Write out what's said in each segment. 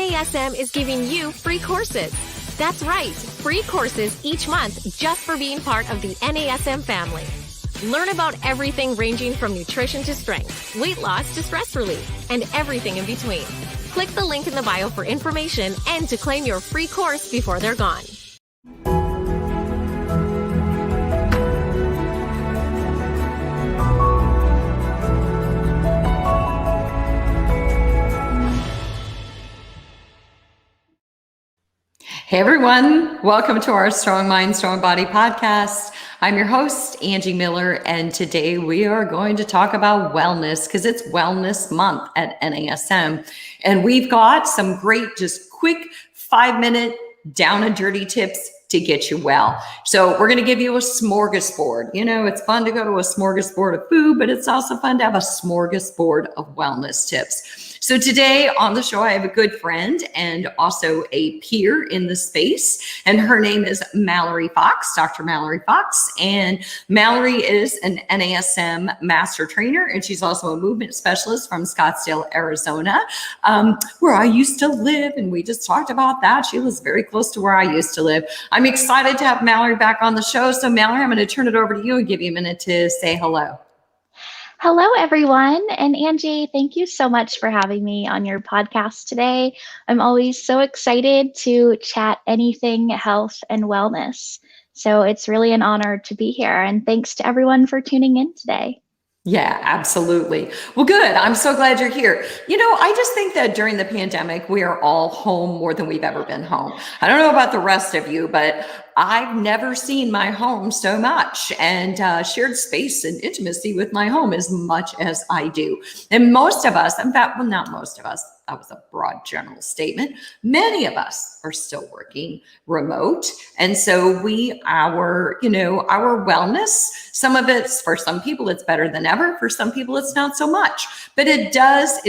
NASM is giving you free courses. That's right, free courses each month just for being part of the NASM family. Learn about everything ranging from nutrition to strength, weight loss to stress relief, and everything in between. Click the link in the bio for information and to claim your free course before they're gone. Hey everyone, welcome to our Strong Mind, Strong Body podcast. I'm your host, Angie Miller, and today we are going to talk about wellness because it's Wellness Month at NASM. And we've got some great, just quick 5-minute down and dirty tips to get you well. So we're going to give you a smorgasbord. You know, it's fun to go to a smorgasbord of food, but it's also fun to have a smorgasbord of wellness tips. So today on the show, I have a good friend and also a peer in the space, and her name is Mallory Fox, Dr. Mallory Fox. And Mallory is an NASM Master Trainer, and she's also a movement specialist from Scottsdale, Arizona, where I used to live. And we just talked about that. She lives very close to where I used to live. I'm excited to have Mallory back on the show. So Mallory, I'm going to turn it over to you and give you a minute to say hello. Hello, everyone. And Angie, thank you so much for having me on your podcast today. I'm always so excited to chat anything health and wellness. So it's really an honor to be here. And thanks to everyone for tuning in today. Yeah, absolutely. Well, good. I'm so glad you're here. You know, I just think that during the pandemic, we are all home more than we've ever been home. I don't know about the rest of you, but I've never seen my home so much and shared space and intimacy with my home as much as I do. And most of us, in fact, well, not most of us, that was a broad general statement. Many of us are still working remote. And so our wellness, some of it's, for some people, it's better than ever. For some people, it's not so much. But it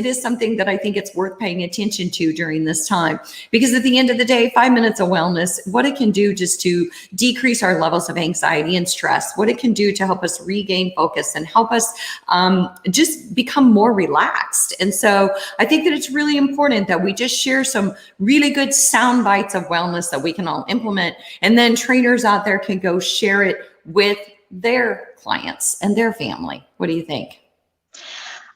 is something that I think it's worth paying attention to during this time. Because at the end of the day, 5 minutes of wellness, what it can do just to decrease our levels of anxiety and stress, what it can do to help us regain focus and help us just become more relaxed. And so I think that it's really important that we just share some really good sound bites of wellness that we can all implement. And then trainers out there can go share it with their clients and their family. What do you think?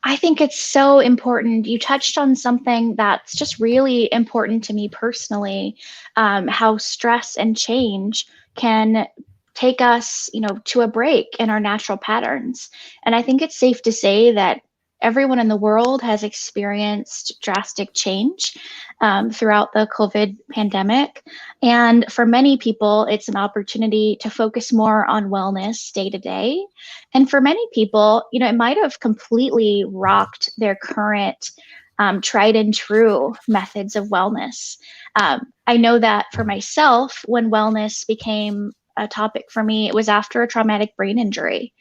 I think it's so important. You touched on something that's just really important to me personally, how stress and change can take us, to a break in our natural patterns. And I think it's safe to say that everyone in the world has experienced drastic change throughout the COVID pandemic. And for many people, it's an opportunity to focus more on wellness day to day. And for many people, it might have completely rocked their current tried and true methods of wellness. I know that for myself, when wellness became a topic for me, it was after a traumatic brain injury.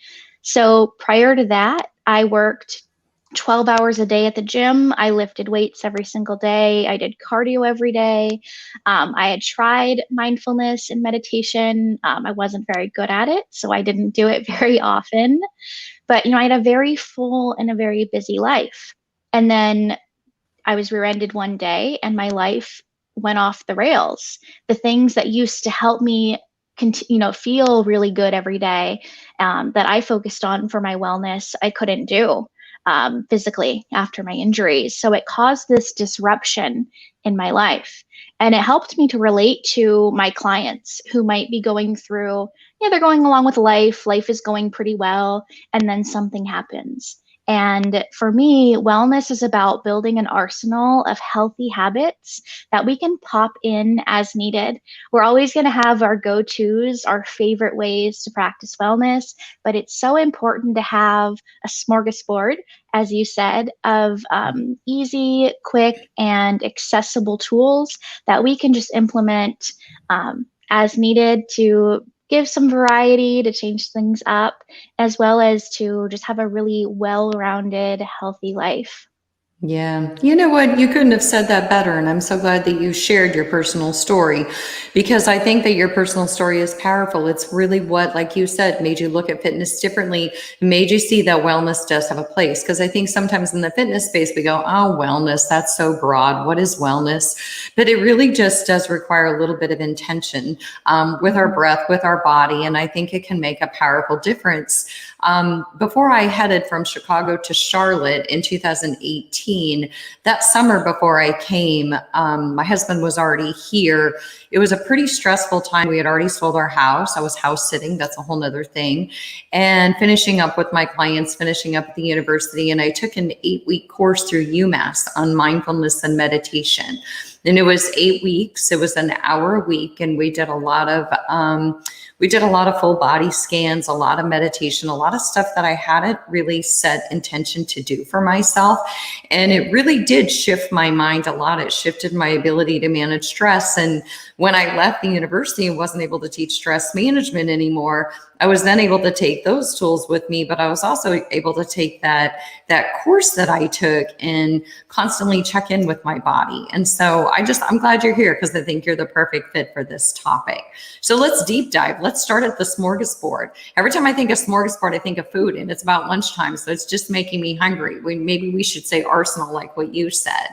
So prior to that, I worked 12 hours a day at the gym. I lifted weights every single day. I did cardio every day. I had tried mindfulness and meditation. I wasn't very good at it, so I didn't do it very often. But, I had a very full and a very busy life. And then I was rear-ended one day and my life went off the rails. The things that used to help me feel really good every day that I focused on for my wellness, I couldn't do physically after my injuries. So it caused this disruption in my life. And it helped me to relate to my clients who might be going through, they're going along with life is going pretty well, and then something happens. And for me, wellness is about building an arsenal of healthy habits that we can pop in as needed. We're always going to have our go-tos, our favorite ways to practice wellness, but it's so important to have a smorgasbord, as you said, of easy, quick, and accessible tools that we can just implement as needed to give some variety, to change things up, as well as to just have a really well-rounded, healthy life. Yeah. You know what? You couldn't have said that better. And I'm so glad that you shared your personal story, because I think that your personal story is powerful. It's really what, like you said, made you look at fitness differently, made you see that wellness does have a place. Because I think sometimes in the fitness space, we go, oh, wellness, that's so broad. What is wellness? But it really just does require a little bit of intention with our breath, with our body. And I think it can make a powerful difference. Before I headed from Chicago to Charlotte in 2018, that summer before I came, my husband was already here. It was a pretty stressful time. We had already sold our house. I was house sitting. That's a whole nother thing. And finishing up with my clients, finishing up at the university. And I took an 8-week course through UMass on mindfulness and meditation. And it was 8 weeks. It was an hour a week. And we did a lot of full body scans, a lot of meditation, a lot of stuff that I hadn't really set intention to do for myself. And it really did shift my mind a lot. It shifted my ability to manage stress. And when I left the university and wasn't able to teach stress management anymore, I was then able to take those tools with me, but I was also able to take that course that I took and constantly check in with my body. And so I'm glad you're here, because I think you're the perfect fit for this topic. So let's deep dive. Let's start at the smorgasbord. Every time I think of smorgasbord, I think of food, and it's about lunchtime. So it's just making me hungry. Maybe we should say arsenal, like what you said.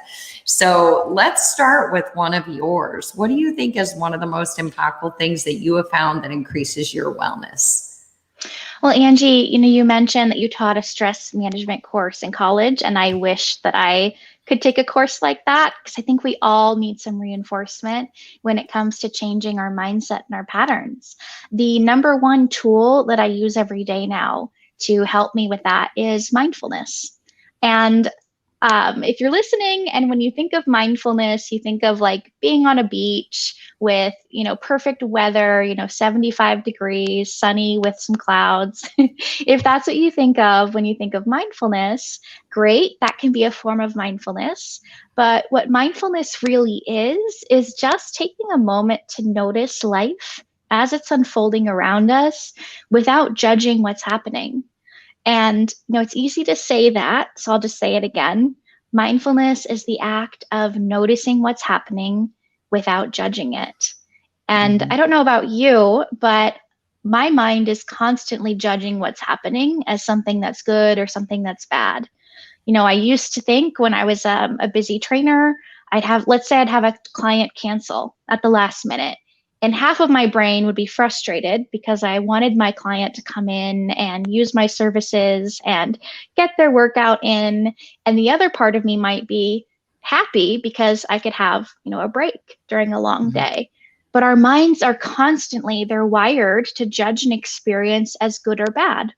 So let's start with one of yours. What do you think is one of the most impactful things that you have found that increases your wellness? Well, Angie, you mentioned that you taught a stress management course in college, and I wish that I could take a course like that, because I think we all need some reinforcement when it comes to changing our mindset and our patterns. The number one tool that I use every day now to help me with that is mindfulness. And if you're listening and when you think of mindfulness, you think of like being on a beach with, perfect weather, 75 degrees, sunny with some clouds. If that's what you think of when you think of mindfulness, great. That can be a form of mindfulness. But what mindfulness really is just taking a moment to notice life as it's unfolding around us without judging what's happening. And it's easy to say that, so I'll just say it again. Mindfulness is the act of noticing what's happening without judging it. And I don't know about you, but my mind is constantly judging what's happening as something that's good or something that's bad. I used to think when I was a busy trainer, let's say I'd have a client cancel at the last minute. And half of my brain would be frustrated because I wanted my client to come in and use my services and get their workout in. And the other part of me might be happy because I could have, a break during a long day. But our minds are they're wired to judge an experience as good or bad.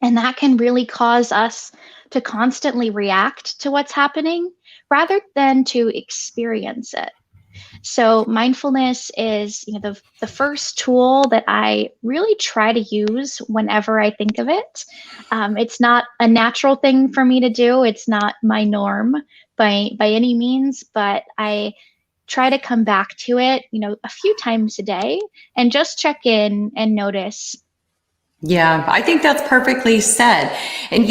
And that can really cause us to constantly react to what's happening rather than to experience it. So mindfulness is, the first tool that I really try to use whenever I think of it. It's not a natural thing for me to do. It's not my norm by any means, but I try to come back to it, a few times a day and just check in and notice. Yeah, I think that's perfectly said. And,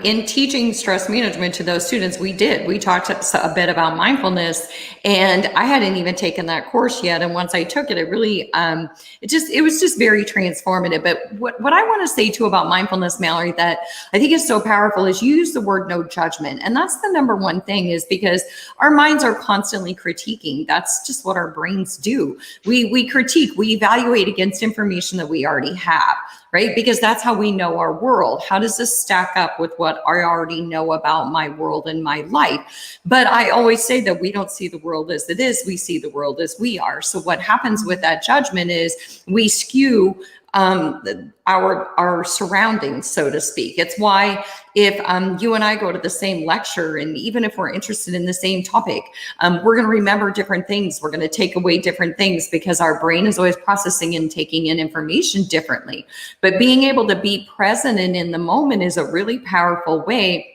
in teaching stress management to those students, we talked a bit about mindfulness, and I hadn't even taken that course yet. And once I took it, it really, it was just very transformative. But what I want to say too about mindfulness, Mallory, that I think is so powerful is you use the word no judgment. And that's the number one thing, is because our minds are constantly critiquing. That's just what our brains do. We critique, we evaluate against information that we already have. Right? Because that's how we know our world. How does this stack up with what I already know about my world and my life? But I always say that we don't see the world as it is. We see the world as we are. So what happens with that judgment is we skew our surroundings, so to speak. It's why if you and I go to the same lecture, and even if we're interested in the same topic, we're going to remember different things. We're going to take away different things because our brain is always processing and taking in information differently. But being able to be present and in the moment is a really powerful way.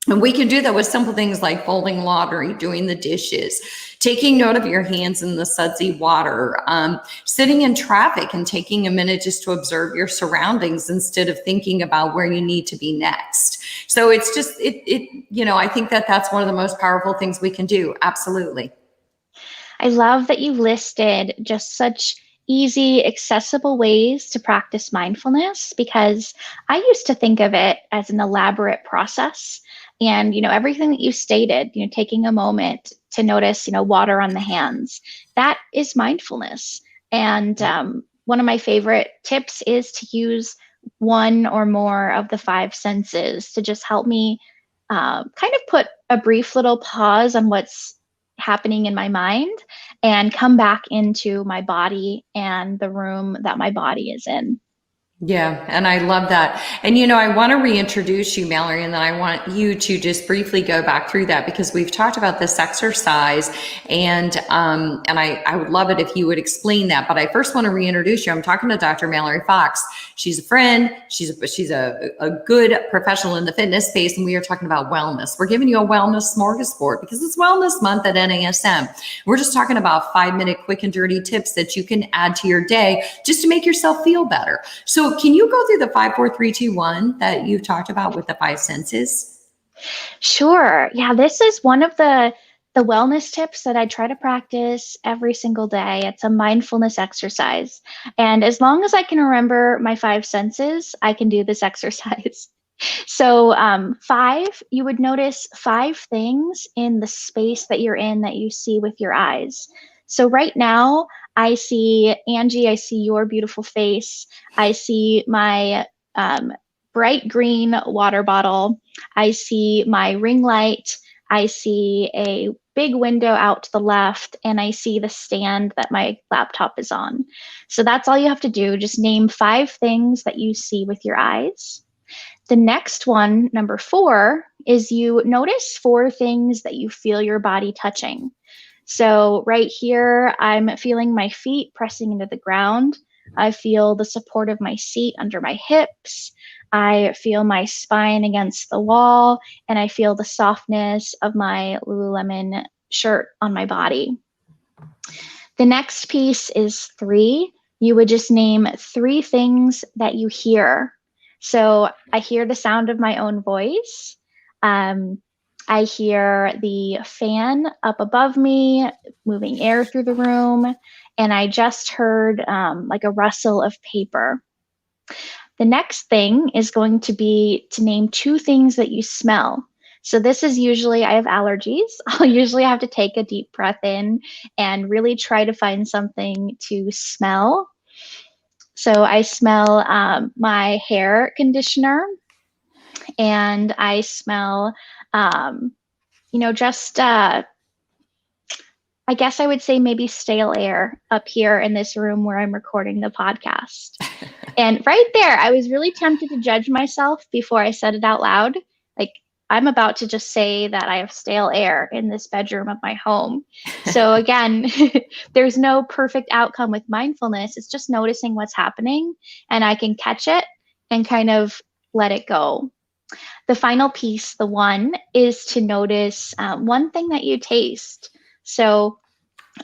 And we can do that with simple things like folding laundry, doing the dishes, taking note of your hands in the sudsy water, sitting in traffic and taking a minute just to observe your surroundings instead of thinking about where you need to be next. So it's just, I think that that's one of the most powerful things we can do. Absolutely. I love that you listed just such easy, accessible ways to practice mindfulness, because I used to think of it as an elaborate process. And, everything that you stated, taking a moment to notice, water on the hands, that is mindfulness. And one of my favorite tips is to use one or more of the five senses to just help me kind of put a brief little pause on what's happening in my mind and come back into my body and the room that my body is in. Yeah, and I love that. And I want to reintroduce you, Mallory, and then I want you to just briefly go back through that, because we've talked about this exercise, and I would love it if you would explain that. But I first want to reintroduce you. I'm talking to Dr. Mallory Fox. She's a friend. She's a good professional in the fitness space, and we are talking about wellness. We're giving you a wellness smorgasbord because it's Wellness Month at NASM. We're just talking about 5-minute quick and dirty tips that you can add to your day just to make yourself feel better. So can you go through the 5, 4, 3, 2, 1 that you've talked about with the 5 senses? Sure. Yeah, this is one of the wellness tips that I try to practice every single day. It's a mindfulness exercise. And as long as I can remember my 5 senses, I can do this exercise. So 5, you would notice 5 things in the space that you're in that you see with your eyes. So right now, I see Angie, I see your beautiful face. I see my bright green water bottle. I see my ring light. I see a big window out to the left, and I see the stand that my laptop is on. So that's all you have to do. Just name 5 things that you see with your eyes. The next one, number 4, is you notice 4 things that you feel your body touching. So right here, I'm feeling my feet pressing into the ground. I feel the support of my seat under my hips. I feel my spine against the wall, and I feel the softness of my Lululemon shirt on my body. The next piece is 3. You would just name 3 things that you hear. So I hear the sound of my own voice. I hear the fan up above me, moving air through the room, and I just heard like a rustle of paper. The next thing is going to be to name 2 things that you smell. So this is usually, I have allergies. I'll usually have to take a deep breath in and really try to find something to smell. So I smell my hair conditioner, and I smell I guess I would say maybe stale air up here in this room where I'm recording the podcast. And right there, I was really tempted to judge myself before I said it out loud. Like, I'm about to just say that I have stale air in this bedroom of my home. So again, there's no perfect outcome with mindfulness. It's just noticing what's happening, and I can catch it and kind of let it go. The final piece, the 1, is to notice one thing that you taste. So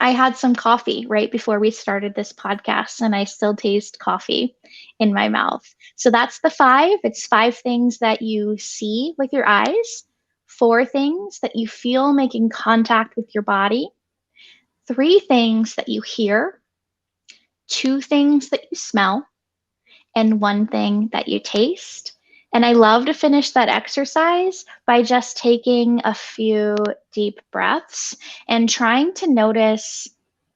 I had some coffee right before we started this podcast, and I still taste coffee in my mouth. So that's the 5. It's 5 things that you see with your eyes, 4 things that you feel making contact with your body, 3 things that you hear, 2 things that you smell, and 1 thing that you taste. And I love to finish that exercise by just taking a few deep breaths and trying to notice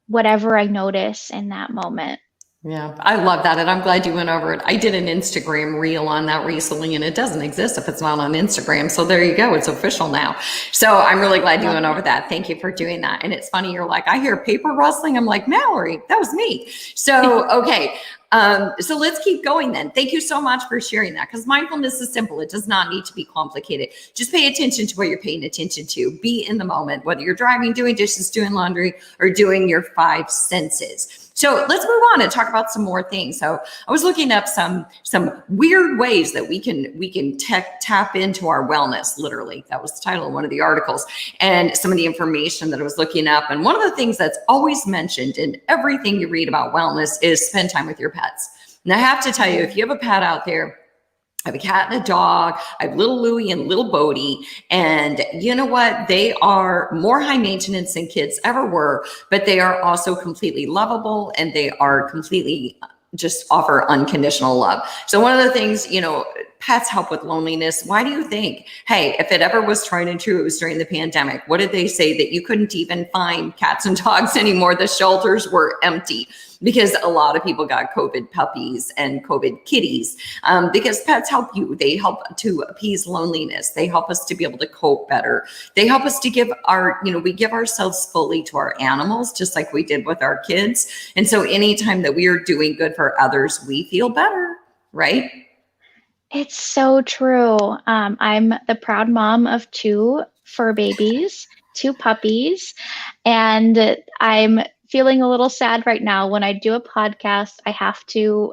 whatever I notice in that moment. Yeah, I love that. And I'm glad you went over it. I did an Instagram reel on that recently, and it doesn't exist if it's not on Instagram. So there you go. It's official now. So I'm really glad you went over that. Thank you for doing that. And it's funny. You're like, I hear paper rustling. I'm like, Mallory, that was me. So, okay. So let's keep going then. Thank you so much for sharing that, because mindfulness is simple. It does not need to be complicated. Just pay attention to what you're paying attention to. Be in the moment, whether you're driving, doing dishes, doing laundry, or doing your 5 senses. So let's move on and talk about some more things. So I was looking up some weird ways that we can tap into our wellness. Literally, that was the title of one of the articles, and some of the information that I was looking up. And one of the things that's always mentioned in everything you read about wellness is spend time with your pets. And I have to tell you, if you have a pet out there, I have a cat and a dog. I have little Louie and little Bodie. And you know what? They are more high maintenance than kids ever were, but they are also completely lovable, and they are completely just offer unconditional love. So one of the things, pets help with loneliness. Why do you think? Hey, if it ever was tried and true, it was during the pandemic. What did they say? That you couldn't even find cats and dogs anymore. The shelters were empty because a lot of people got COVID puppies and COVID kitties, because pets help you. They help to appease loneliness. They help us to be able to cope better. They help us to give we give ourselves fully to our animals, just like we did with our kids. And so anytime that we are doing good for others, we feel better, right? It's so true. I'm the proud mom of 2 fur babies, 2 puppies, and I'm feeling a little sad right now. When I do a podcast, I have to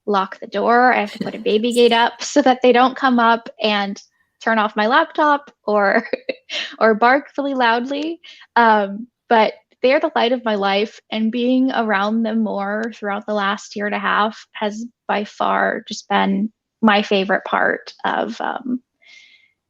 lock the door. I have to put a baby gate up so that they don't come up and turn off my laptop or bark really loudly. But they're the light of my life, and being around them more throughout the last year and a half has by far just been my favorite part of the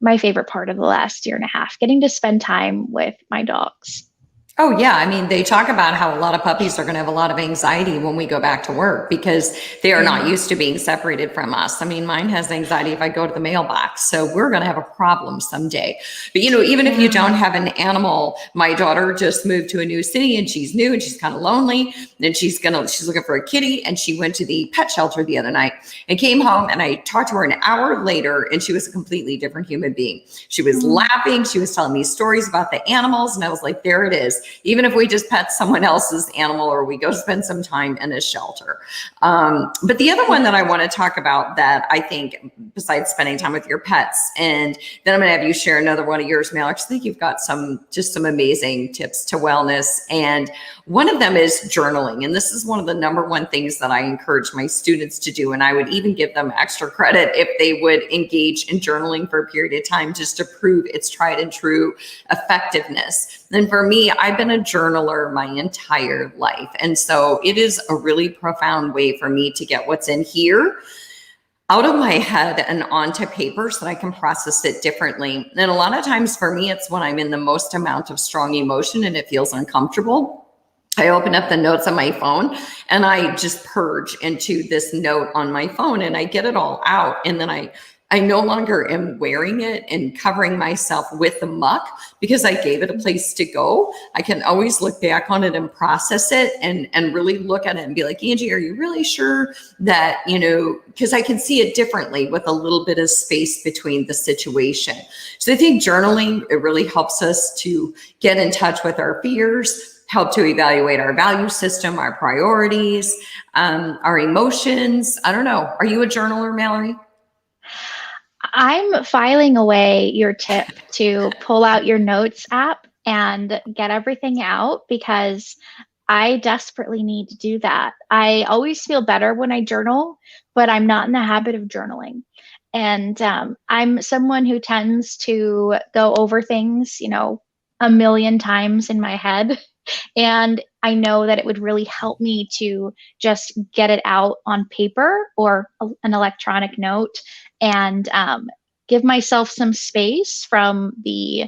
last year and a half, getting to spend time with my dogs. Oh, yeah. I mean, they talk about how a lot of puppies are going to have a lot of anxiety when we go back to work because they are not used to being separated from us. I mean, mine has anxiety if I go to the mailbox. So we're going to have a problem someday. But, even if you don't have an animal, my daughter just moved to a new city and she's new and she's kind of lonely. And she's looking for a kitty. And she went to the pet shelter the other night and came home, and I talked to her an hour later, and she was a completely different human being. She was laughing. She was telling me stories about the animals. And I was like, there it is. Even if we just pet someone else's animal or we go spend some time in a shelter. But the other one that I want to talk about that I think, besides spending time with your pets, and then I'm going to have you share another one of yours, Mallory, because I think you've got some amazing tips to wellness. And one of them is journaling. And this is one of the number one things that I encourage my students to do. And I would even give them extra credit if they would engage in journaling for a period of time, just to prove its tried and true effectiveness. And for me, I've been a journaler my entire life. And so it is a really profound way for me to get what's in here out of my head and onto paper so that I can process it differently. And a lot of times for me, it's when I'm in the most amount of strong emotion and it feels uncomfortable. I open up the notes on my phone and I just purge into this note on my phone and I get it all out. And then I no longer am wearing it and covering myself with the muck because I gave it a place to go. I can always look back on it and process it and really look at it and be like, Angie, are you really sure that, because I can see it differently with a little bit of space between the situation. So I think journaling, it really helps us to get in touch with our fears, help to evaluate our value system, our priorities, our emotions. I don't know. Are you a journaler, Mallory? I'm filing away your tip to pull out your notes app and get everything out because I desperately need to do that. I always feel better when I journal, but I'm not in the habit of journaling. And I'm someone who tends to go over things, a million times in my head. And I know that it would really help me to just get it out on paper or an electronic note and give myself some space from the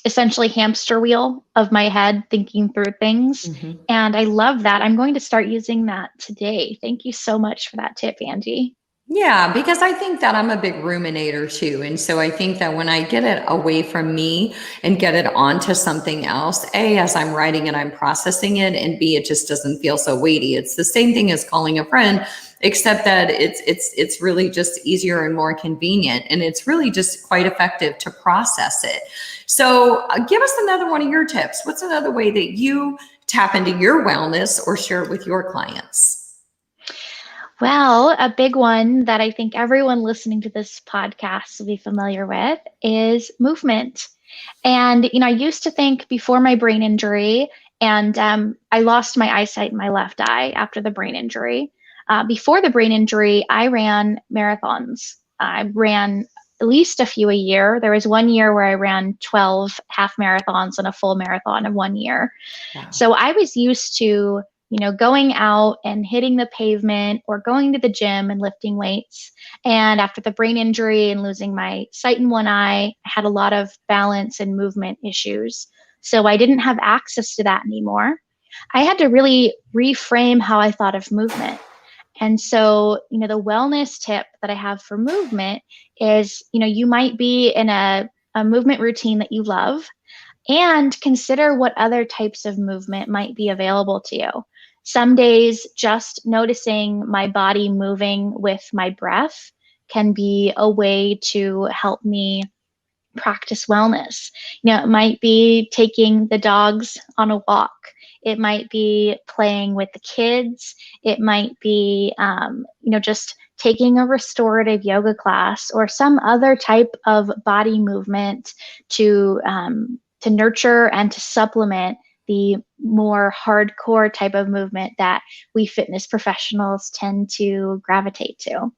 essentially hamster wheel of my head thinking through things. Mm-hmm. And I love that. I'm going to start using that today. Thank you so much for that tip, Angie. Yeah, because I think that I'm a big ruminator too. And so I think that when I get it away from me and get it onto something else, A, as I'm writing it, I'm processing it, and B, it just doesn't feel so weighty. It's the same thing as calling a friend, except that it's really just easier and more convenient. And it's really just quite effective to process it. So give us another one of your tips. What's another way that you tap into your wellness or share it with your clients? Well, a big one that I think everyone listening to this podcast will be familiar with is movement. And, I used to think before my brain injury, and I lost my eyesight in my left eye after the brain injury. Before the brain injury, I ran marathons. I ran at least a few a year. There was one year where I ran 12 half marathons and a full marathon in one year. Wow. So I was used to going out and hitting the pavement or going to the gym and lifting weights. And after the brain injury and losing my sight in one eye, I had a lot of balance and movement issues. So I didn't have access to that anymore. I had to really reframe how I thought of movement. And so, the wellness tip that I have for movement is, you might be in a movement routine that you love, and consider what other types of movement might be available to you. Some days, just noticing my body moving with my breath can be a way to help me practice wellness. It might be taking the dogs on a walk. It might be playing with the kids. It might be, just taking a restorative yoga class or some other type of body movement to nurture and to supplement the more hardcore type of movement that we fitness professionals tend to gravitate to.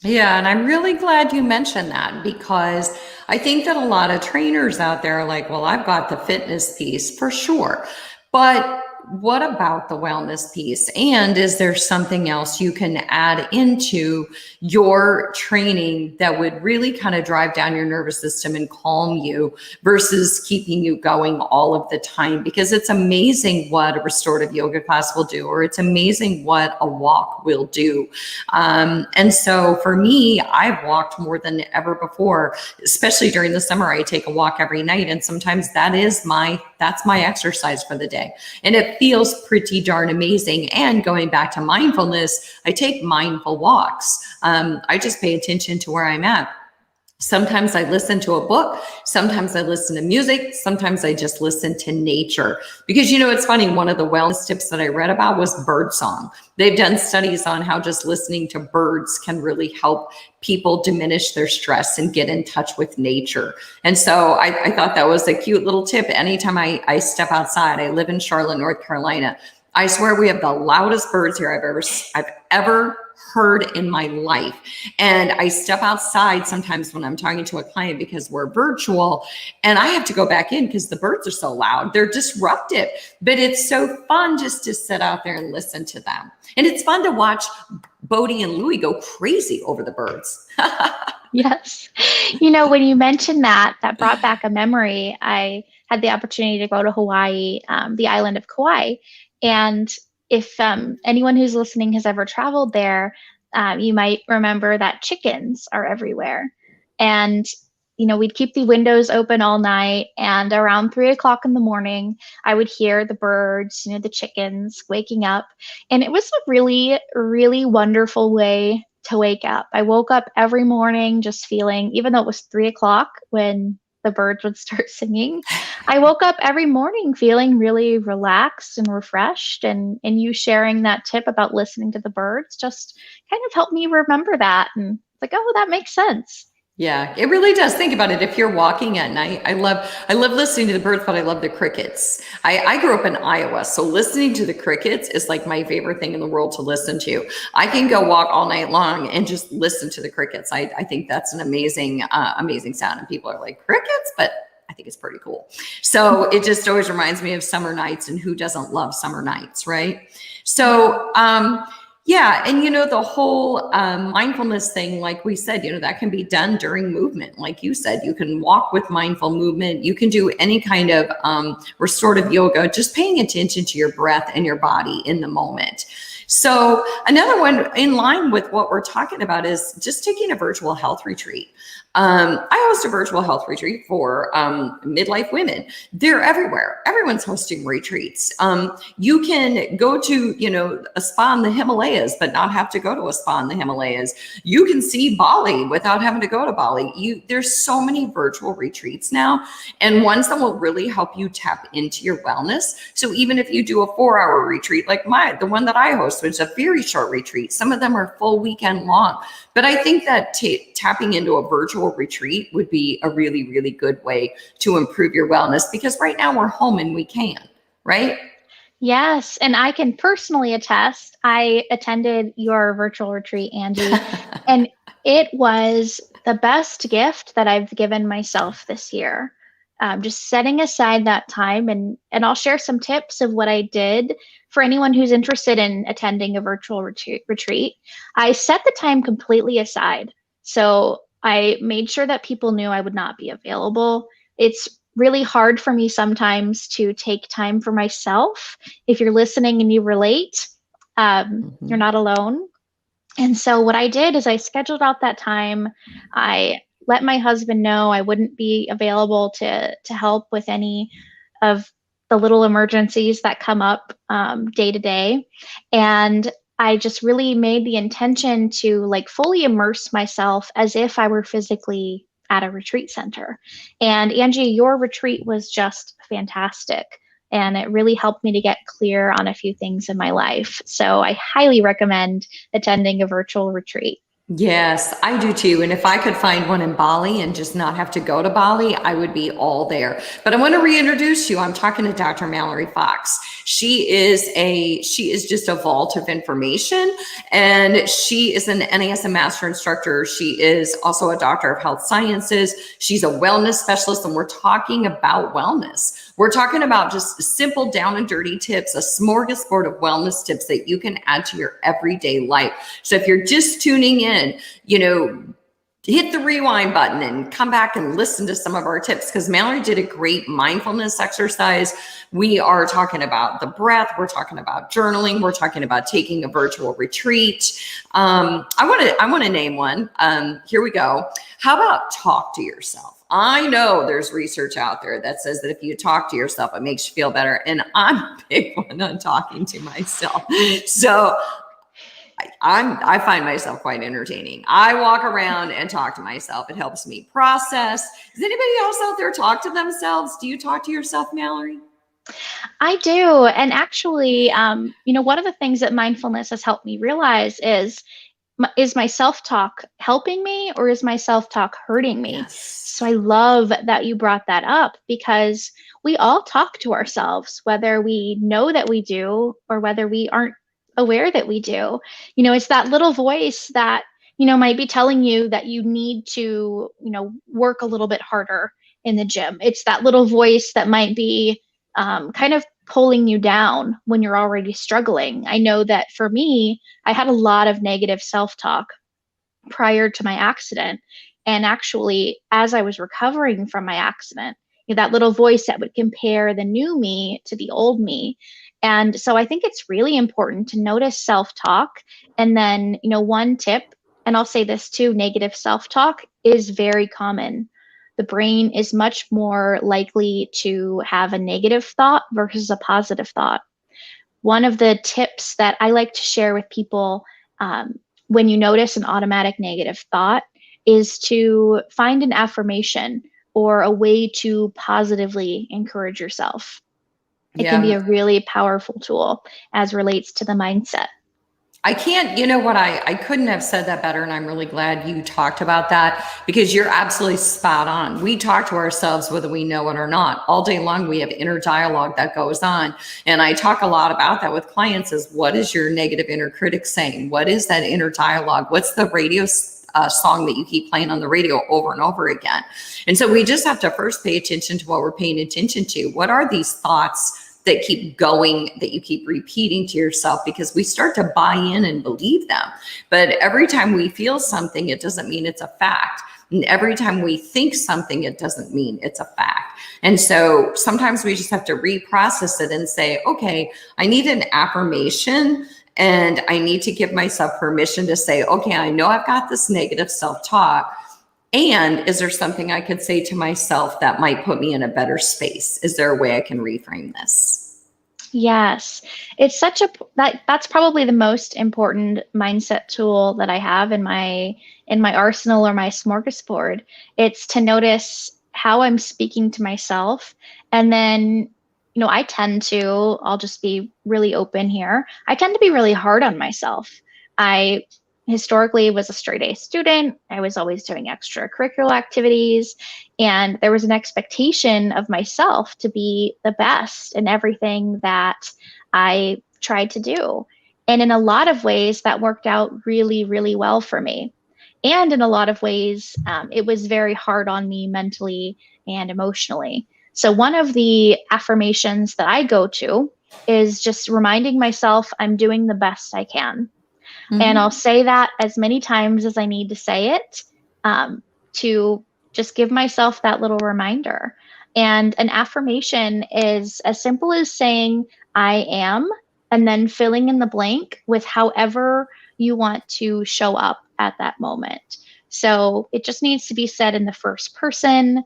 Yeah, and I'm really glad you mentioned that, because I think that a lot of trainers out there are like, well, I've got the fitness piece for sure, but what about the wellness piece? And is there something else you can add into your training that would really kind of drive down your nervous system and calm you versus keeping you going all of the time? Because it's amazing what a restorative yoga class will do, or it's amazing what a walk will do. And so for me, I've walked more than ever before, especially during the summer. I take a walk every night, and sometimes that's my exercise for the day. And it feels pretty darn amazing. And going back to mindfulness, I take mindful walks. I just pay attention to where I'm at. Sometimes I listen to a book. Sometimes I listen to music. Sometimes I just listen to nature. Because, it's funny, one of the wellness tips that I read about was Birdsong. They've done studies on how just listening to birds can really help people diminish their stress and get in touch with nature. And so I thought that was a cute little tip. Anytime I step outside, I live in Charlotte, North Carolina. I swear we have the loudest birds here I've ever heard in my life. And I step outside sometimes when I'm talking to a client because we're virtual, and I have to go back in because the birds are so loud. They're disruptive, but it's so fun just to sit out there and listen to them. And it's fun to watch Bodie and Louie go crazy over the birds. Yes. When you mentioned that brought back a memory. I had the opportunity to go to Hawaii, the island of Kauai. And if anyone who's listening has ever traveled there, you might remember that chickens are everywhere. And, we'd keep the windows open all night. And around 3:00 in the morning, I would hear the birds, the chickens waking up. And it was a really, really wonderful way to wake up. I woke up every morning just feeling, even though it was 3:00 when the birds would start singing, I woke up every morning feeling really relaxed and refreshed. And you sharing that tip about listening to the birds just kind of helped me remember that. And it's like, oh, that makes sense. Yeah, it really does. Think about it. If you're walking at night, I love listening to the birds, but I love the crickets. I grew up in Iowa, so listening to the crickets is like my favorite thing in the world to listen to. I can go walk all night long and just listen to the crickets. I think that's an amazing sound. And people are like, crickets? But I think it's pretty cool. So it just always reminds me of summer nights, and who doesn't love summer nights, right? So, yeah. And, the whole mindfulness thing, like we said, that can be done during movement. Like you said, you can walk with mindful movement. You can do any kind of restorative yoga, just paying attention to your breath and your body in the moment. So another one in line with what we're talking about is just taking a virtual health retreat. I host a virtual health retreat for midlife women. They're everywhere. Everyone's hosting retreats. You can go to, a spa in the Himalayas, but not have to go to a spa in the Himalayas. You can see Bali without having to go to Bali. There's so many virtual retreats now, and ones that will really help you tap into your wellness. So even if you do a 4-hour retreat, like the one that I host, which is a very short retreat, some of them are full weekend long. But I think that tapping into a virtual retreat would be a really, really good way to improve your wellness, because right now we're home and we can, right? Yes. And I can personally attest, I attended your virtual retreat, Angie, and it was the best gift that I've given myself this year. just setting aside that time, and I'll share some tips of what I did for anyone who's interested in attending a virtual retreat. I set the time completely aside. So I made sure that people knew I would not be available. It's really hard for me sometimes to take time for myself. If you're listening and you relate, you're not alone. And so what I did is I scheduled out that time. I let my husband know I wouldn't be available to help with any of the little emergencies that come up day to day. And I just really made the intention to like fully immerse myself as if I were physically at a retreat center. And Angie, your retreat was just fantastic. And it really helped me to get clear on a few things in my life. So I highly recommend attending a virtual retreat. Yes, I do too. And if I could find one in Bali and just not have to go to Bali, I would be all there. But I want to reintroduce you. I'm talking to Dr. Mallory Fox. She is just a vault of information, and she is an NASM Master Instructor. She is also a Doctor of Health Sciences. She's a wellness specialist, and we're talking about wellness. We're talking about just simple down and dirty tips, a smorgasbord of wellness tips that you can add to your everyday life. So if you're just tuning in, hit the rewind button and come back and listen to some of our tips, because Mallory did a great mindfulness exercise. We are talking about the breath. We're talking about journaling. We're talking about taking a virtual retreat. I want to name one. Here we go. How about talk to yourself? I know there's research out there that says that if you talk to yourself, it makes you feel better. And I'm a big one on talking to myself. So I find myself quite entertaining. I walk around and talk to myself. It helps me process. Does anybody else out there talk to themselves? Do you talk to yourself, Mallory? I do. And actually, one of the things that mindfulness has helped me realize is my self-talk helping me, or is my self-talk hurting me? Yes. So I love that you brought that up, because we all talk to ourselves, whether we know that we do or whether we aren't aware that we do. It's that little voice that, might be telling you that you need to, work a little bit harder in the gym. It's that little voice that might be kind of pulling you down when you're already struggling. I know that for me, I had a lot of negative self-talk prior to my accident. And actually, as I was recovering from my accident, that little voice that would compare the new me to the old me. And so I think it's really important to notice self-talk. And then, one tip, and I'll say this too, negative self-talk is very common. The brain is much more likely to have a negative thought versus a positive thought. One of the tips that I like to share with people when you notice an automatic negative thought is to find an affirmation or a way to positively encourage yourself. It can be a really powerful tool as relates to the mindset. I can't, I couldn't have said that better. And I'm really glad you talked about that, because you're absolutely spot on. We talk to ourselves whether we know it or not. All day long, we have inner dialogue that goes on. And I talk a lot about that with clients is, what is your negative inner critic saying? What is that inner dialogue? What's the radio song that you keep playing on the radio over and over again? And so we just have to first pay attention to what we're paying attention to. What are these thoughts that keep going, that you keep repeating to yourself, because we start to buy in and believe them. But every time we feel something, it doesn't mean it's a fact. And every time we think something, it doesn't mean it's a fact. And so sometimes we just have to reprocess it and say, okay, I need an affirmation, and I need to give myself permission to say, okay, I know I've got this negative self-talk. And is there something I could say to myself that might put me in a better space? Is there a way I can reframe this? Yes, it's that's probably the most important mindset tool that I have in my arsenal, or my smorgasbord. It's to notice how I'm speaking to myself. And then, I'll just be really open here. I tend to be really hard on myself. I historically was a straight A student. I was always doing extracurricular activities, and there was an expectation of myself to be the best in everything that I tried to do. And in a lot of ways, that worked out really, really well for me. And in a lot of ways, it was very hard on me mentally and emotionally. So one of the affirmations that I go to is just reminding myself I'm doing the best I can. And I'll say that as many times as I need to say it, to just give myself that little reminder. And an affirmation is as simple as saying, I am, and then filling in the blank with however you want to show up at that moment. So it just needs to be said in the first person,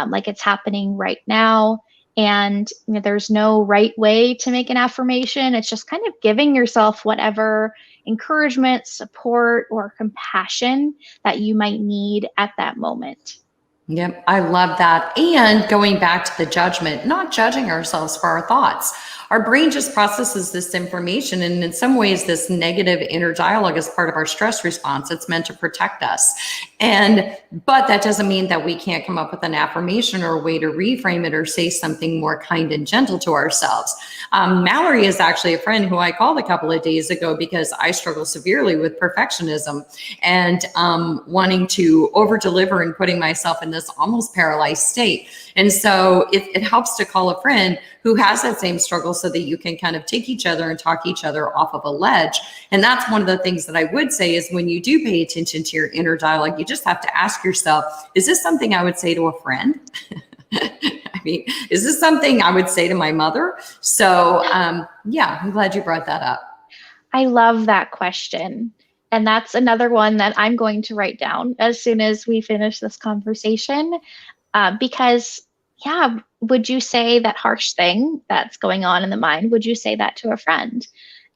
like it's happening right now. And there's no right way to make an affirmation. It's just kind of giving yourself whatever encouragement, support, or compassion that you might need at that moment. Yep, I love that. And going back to the judgment, not judging ourselves for our thoughts. Our brain just processes this information. And in some ways, this negative inner dialogue is part of our stress response. It's meant to protect us. But that doesn't mean that we can't come up with an affirmation or a way to reframe it or say something more kind and gentle to ourselves. Mallory is actually a friend who I called a couple of days ago because I struggle severely with perfectionism and wanting to over deliver and putting myself in this almost paralyzed state. And so it helps to call a friend who has that same struggle so that you can kind of take each other and talk each other off of a ledge. And that's one of the things that I would say is when you do pay attention to your inner dialogue, you just have to ask yourself, is this something I would say to a friend? I mean, is this something I would say to my mother? So yeah, I'm glad you brought that up. I love that question. And that's another one that I'm going to write down as soon as we finish this conversation. Because, yeah, would you say that harsh thing that's going on in the mind, would you say that to a friend?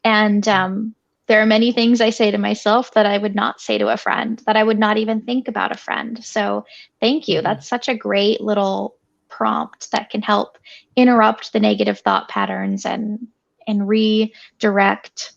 And there are many things I say to myself that I would not say to a friend, that I would not even think about a friend. So thank you. That's such a great little prompt that can help interrupt the negative thought patterns and redirect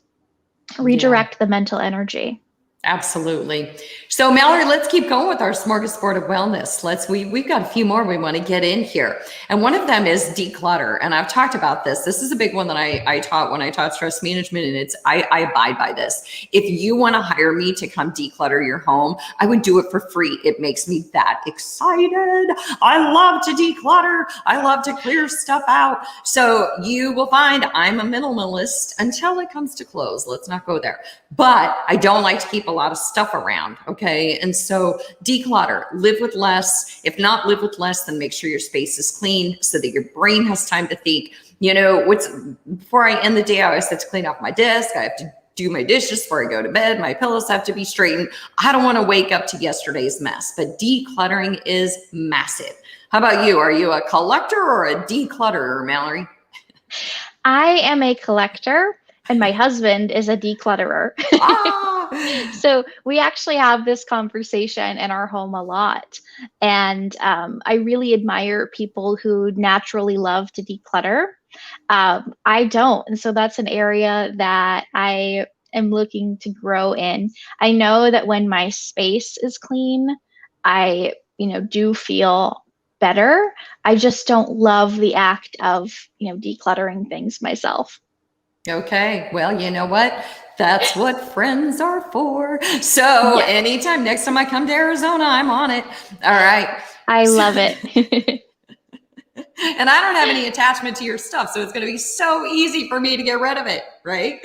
the mental energy. Absolutely. So Mallory, let's keep going with our smorgasbord of wellness. We've got a few more we want to get in here. And one of them is declutter. And I've talked about this. This is a big one that I taught when I taught stress management. And I abide by this. If you want to hire me to come declutter your home, I would do it for free. It makes me that excited. I love to declutter. I love to clear stuff out. So you will find I'm a minimalist until it comes to clothes. Let's not go there. But I don't like to keep a lot of stuff around. Okay. And so declutter, live with less. If not live with less, then make sure your space is clean so that your brain has time to think, before I end the day, I always have to clean off my desk. I have to do my dishes before I go to bed. My pillows have to be straightened. I don't want to wake up to yesterday's mess, but decluttering is massive. How about you? Are you a collector or a declutterer, Mallory? I am a collector. And my husband is a declutterer. So we actually have this conversation in our home a lot. And I really admire people who naturally love to declutter. I don't. And so that's an area that I am looking to grow in. I know that when my space is clean, I, do feel better. I just don't love the act of, decluttering things myself. Okay. Well, you know what? That's what friends are for. So anytime, next time I come to Arizona, I'm on it. All right. I love it. And I don't have any attachment to your stuff. So it's going to be so easy for me to get rid of it. Right.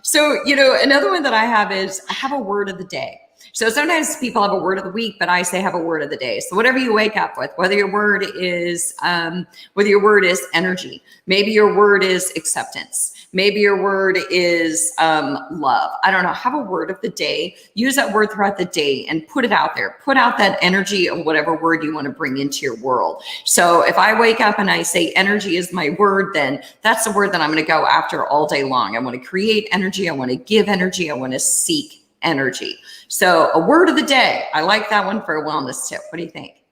So, another one that I have is I have a word of the day. So sometimes people have a word of the week, but I say have a word of the day. So whatever you wake up with, whether your word is energy, maybe your word is acceptance, maybe your word is love. I don't know. Have a word of the day. Use that word throughout the day and put it out there. Put out that energy of whatever word you want to bring into your world. So if I wake up and I say energy is my word, then that's the word that I'm going to go after all day long. I want to create energy. I want to give energy. I want to seek energy. So a word of the day. I like that one for a wellness tip. What do you think?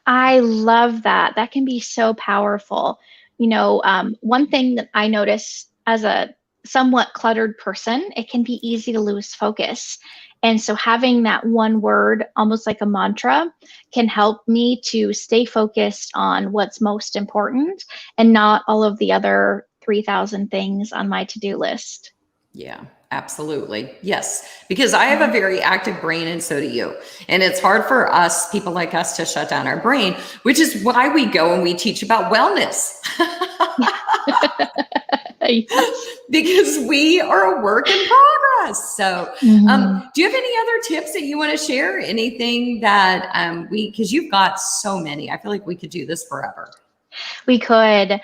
I love that. That can be so powerful. One thing that I notice as a somewhat cluttered person, it can be easy to lose focus. And so having that one word, almost like a mantra, can help me to stay focused on what's most important and not all of the other 3,000 things on my to-do list. Yeah, Absolutely. Yes. Because I have a very active brain and so do you. And it's hard for us, people like us, to shut down our brain, which is why we go and we teach about wellness. Yes. Because we are a work in progress. So, do you have any other tips that you want to share? Anything that because you've got so many. I feel like we could do this forever. We could,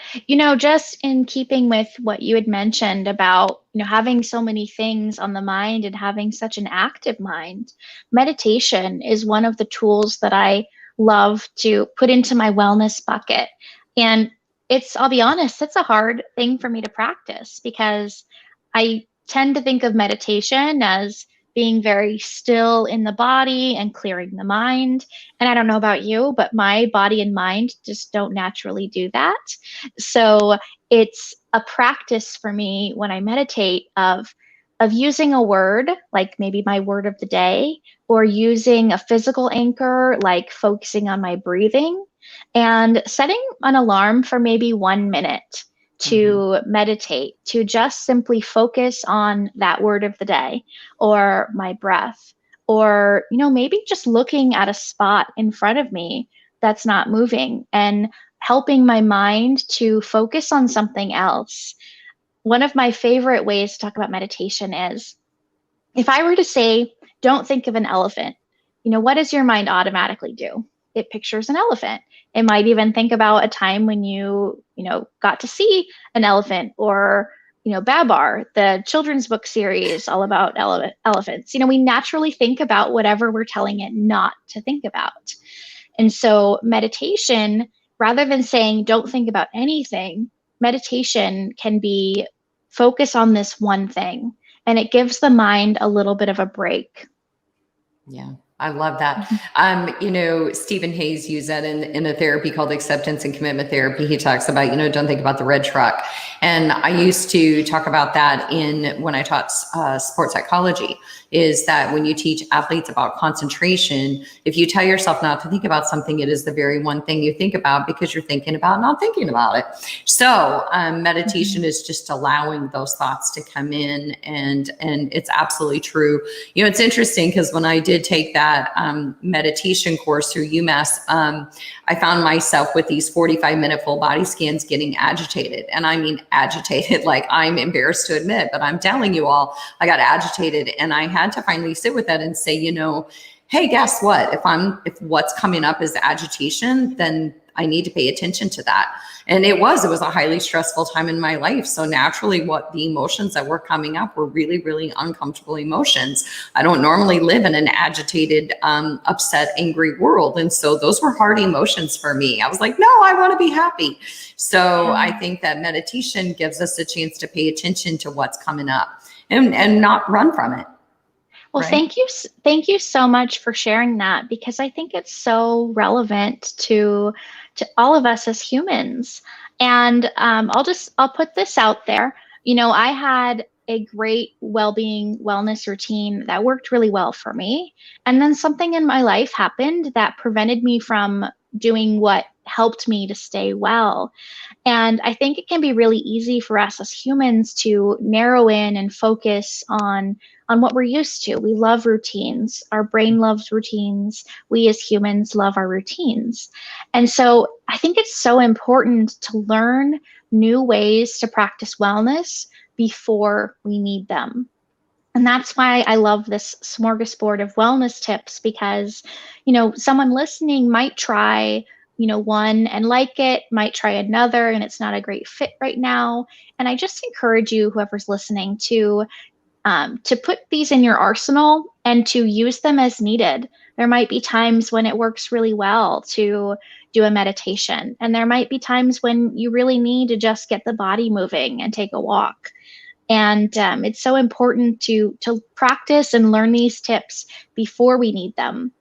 just in keeping with what you had mentioned about, having so many things on the mind and having such an active mind, meditation is one of the tools that I love to put into my wellness bucket. And I'll be honest, it's a hard thing for me to practice because I tend to think of meditation as being very still in the body and clearing the mind. And I don't know about you, but my body and mind just don't naturally do that. So it's a practice for me when I meditate of using a word, like maybe my word of the day, or using a physical anchor, like focusing on my breathing, and setting an alarm for maybe 1 minute to meditate, to just simply focus on that word of the day or my breath, or, maybe just looking at a spot in front of me that's not moving and helping my mind to focus on something else. One of my favorite ways to talk about meditation is if I were to say, don't think of an elephant, what does your mind automatically do? It pictures an elephant. It might even think about a time when you got to see an elephant, or, Babar, the children's book series all about elephants. We naturally think about whatever we're telling it not to think about. And so meditation, rather than saying, don't think about anything, meditation can be focus on this one thing. And it gives the mind a little bit of a break. Yeah, I love that. Stephen Hayes used that in a therapy called acceptance and commitment therapy. He talks about, don't think about the red truck. And I used to talk about that when I taught sports psychology, is that when you teach athletes about concentration, if you tell yourself not to think about something, it is the very one thing you think about because you're thinking about not thinking about it. So meditation is just allowing those thoughts to come in, and it's absolutely true. It's interesting because when I did take that meditation course through UMass, I found myself with these 45-minute full body scans getting agitated. And I mean agitated, like I'm embarrassed to admit, but I'm telling you all, I got agitated, and I had to finally sit with that and say, hey, guess what? If what's coming up is agitation, then I need to pay attention to that. And it was a highly stressful time in my life. So naturally, what the emotions that were coming up were really, really uncomfortable emotions. I don't normally live in an agitated, upset, angry world. And so those were hard emotions for me. I was like, no, I want to be happy. So I think that meditation gives us a chance to pay attention to what's coming up and not run from it. Well, right? Thank you so much for sharing that, because I think it's so relevant to all of us as humans. And I'll put this out there. I had a great well-being wellness routine that worked really well for me. And then something in my life happened that prevented me from doing what helped me to stay well. And I think it can be really easy for us as humans to narrow in and focus on what we're used to. We love routines. Our brain loves routines. We as humans love our routines. And so I think it's so important to learn new ways to practice wellness before we need them. And that's why I love this smorgasbord of wellness tips, because, someone listening might try, one and like it, might try another and it's not a great fit right now. And I just encourage you, whoever's listening, to put these in your arsenal and to use them as needed. There might be times when it works really well to do a meditation, and there might be times when you really need to just get the body moving and take a walk. And it's so important to practice and learn these tips before we need them.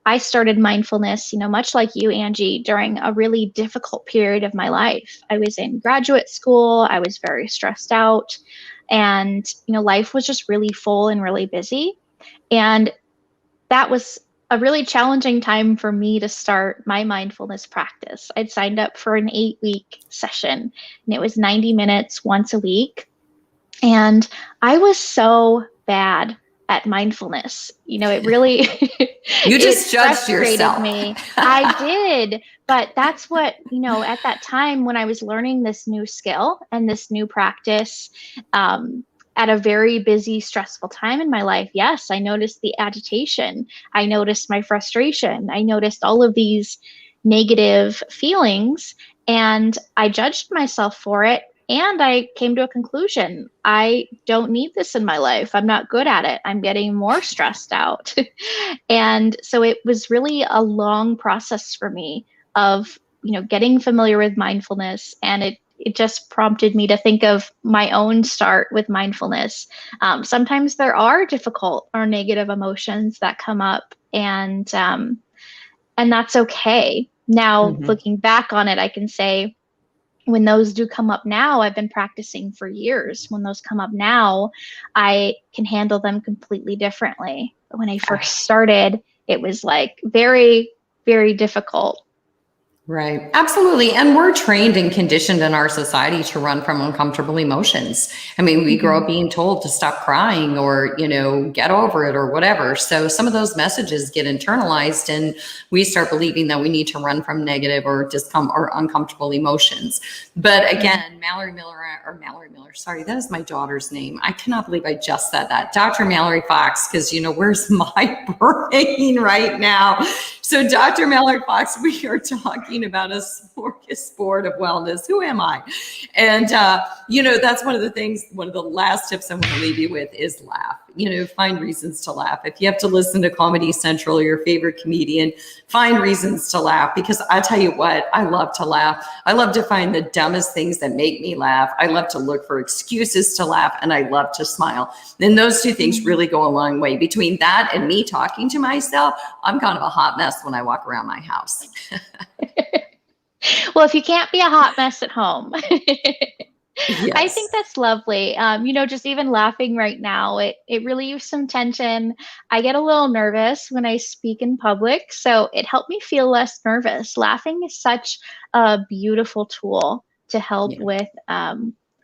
I started mindfulness, much like you, Angie, during a really difficult period of my life. I was in graduate school. I was very stressed out, and, life was just really full and really busy. And that was a really challenging time for me to start my mindfulness practice. I'd signed up for an 8-week session, and it was 90 minutes once a week. And I was so bad at mindfulness. It really You it just judged frustrated yourself. me. I did, but that's what, at that time when I was learning this new skill and this new practice, at a very busy, stressful time in my life, yes, I noticed the agitation. I noticed my frustration. I noticed all of these negative feelings, and I judged myself for it. And I came to a conclusion. I don't need this in my life. I'm not good at it. I'm getting more stressed out. And so it was really a long process for me of, getting familiar with mindfulness. And it just prompted me to think of my own start with mindfulness. Sometimes there are difficult or negative emotions that come up, and that's okay. Now, Mhm. looking back on it, I can say, when those do come up now, I've been practicing for years. When those come up now, I can handle them completely differently. But when I first started, it was like very, very difficult. Right. Absolutely. And we're trained and conditioned in our society to run from uncomfortable emotions. I mean, we grow Mhm. up being told to stop crying or, get over it or whatever. So some of those messages get internalized and we start believing that we need to run from negative or or uncomfortable emotions. But Yeah. again, Mallory Miller, sorry, that is my daughter's name. I cannot believe I just said that. Dr. Mallory Fox, because, where's my brain right now? So, Dr. Mallory Fox, we are talking about a smorgasbord of wellness. Who am I? And, that's one of the things, one of the last tips I want to leave you with is laugh. Find reasons to laugh. If you have to listen to Comedy Central or your favorite comedian, find reasons to laugh, because I tell you what, I love to laugh. I love to find the dumbest things that make me laugh. I love to look for excuses to laugh, and I love to smile. And those two things really go a long way. Between that and me talking to myself, I'm kind of a hot mess when I walk around my house. Well, if you can't be a hot mess at home, I Yes. think that's lovely. Just even laughing right now, it relieves some tension. I get a little nervous when I speak in public, so it helped me feel less nervous. Laughing is such a beautiful tool to help Yeah. with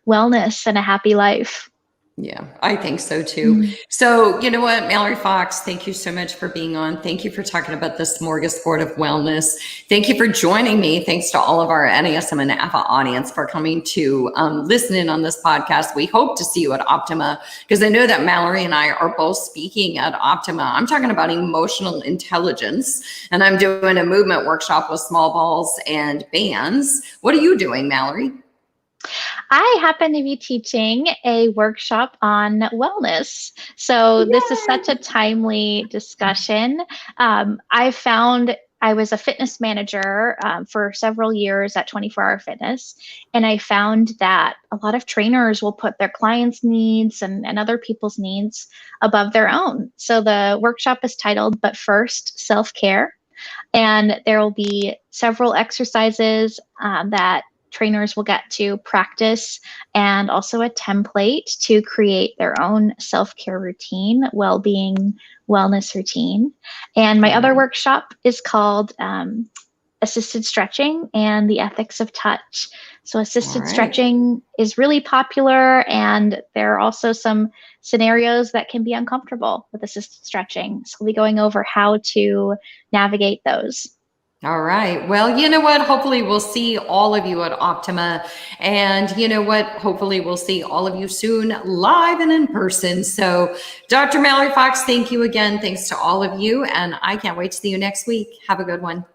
wellness and a happy life. Yeah, I think so too. Mm. So, you know what, Mallory Fox, thank you so much for being on. Thank you for talking about the smorgasbord of wellness. Thank you for joining me. Thanks to all of our NASM and AFA audience for coming to listen in on this podcast. We hope to see you at Optima, because I know that Mallory and I are both speaking at Optima. I'm talking about emotional intelligence, and I'm doing a movement workshop with small balls and bands. What are you doing, Mallory? I happen to be teaching a workshop on wellness. So this is such a timely discussion. I found I was a fitness manager for several years at 24 Hour Fitness, and I found that a lot of trainers will put their clients' needs and other people's needs above their own. So the workshop is titled But First, Self-Care. And there will be several exercises that trainers will get to practice, and also a template to create their own self-care routine, well-being, wellness routine. And my All other right. workshop is called Assisted Stretching and the Ethics of Touch. So All assisted right. stretching is really popular, and there are also some scenarios that can be uncomfortable with assisted stretching. So we'll be going over how to navigate those. All right. Well, you know what? Hopefully we'll see all of you at Optima. And you know what? Hopefully we'll see all of you soon live and in person. So Dr. Mallory Fox, thank you again. Thanks to all of you. And I can't wait to see you next week. Have a good one.